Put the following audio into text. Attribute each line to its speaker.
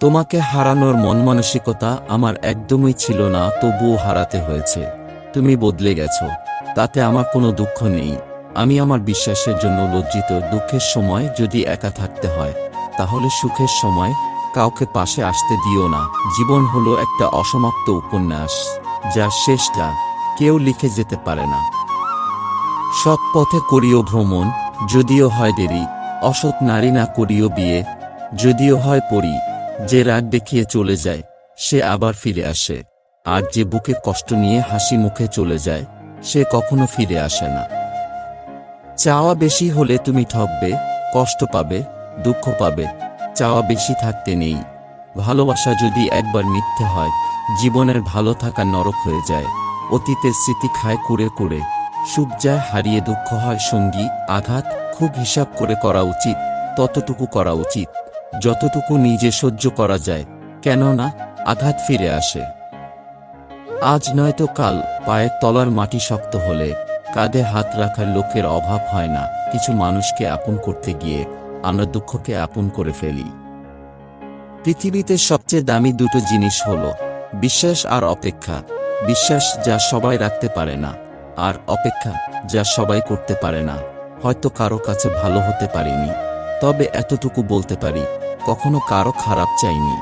Speaker 1: তোমাকে হারানোর মন মানসিকতা আমার একদমই ছিল না, তবুও হারাতে হয়েছে। তুমি বদলে গেছো, তাতে আমার কোনো দুঃখ নেই। আমি আমার বিশ্বাসের জন্য লজ্জিত। দুঃখের সময় যদি একা থাকতে হয়, তাহলে সুখের সময় কাউকে পাশে আসতে দিও না। জীবন হলো একটা অসমাপ্ত উপন্যাস, যার শেষটা কেউ লিখে যেতে পারে না। সৎ পথে করিও ভ্রমণ, যদিও হয় দেরি। অসৎ নারী না করিও বিয়ে, যদিও হয় পরী। যে রাগ দেখিয়ে চলে যায়, সে আবার ফিরে আসে। আর যে বুকে কষ্ট নিয়ে হাসি মুখে চলে যায়, সে কখনো ফিরে আসে না। চাওয়া বেশি হলে তুমি ঠকবে, কষ্ট পাবে, দুঃখ পাবে। চাওয়া বেশি থাকতে নেই। ভালোবাসা যদি একবার মিথ্যে হয়, জীবনের ভালো থাকা নরক হয়ে যায়। অতীতের স্মৃতি খায় কুরে কুরে, সুখ যায় হারিয়ে, দুঃখ হয় সঙ্গী। আঘাত খুব হিসাব করে করা উচিত, ততটুকু করা উচিত যতটুকু নিজে সহ্য করা যায়। কেননা আঘাত ফিরে আসে আজ নয়তো কাল। পায়ের তলার মাটি শক্ত হলে কাঁধে হাত রাখার লোকের অভাব হয় না। কিছু মানুষকে আপন করতে গিয়ে আমরা দুঃখকে আপন করে ফেলি। পৃথিবীতে সবচেয়ে দামি দুটো জিনিস হলো বিশ্বাস আর অপেক্ষা। বিশ্বাস যা সবাই রাখতে পারে না, আর অপেক্ষা যা সবাই করতে পারে না। হয়তো কারো কাছে ভালো হতে পারিনি, তবে এতটুকু বলতে পারি, কখনো কারো খারাপ চাইনি।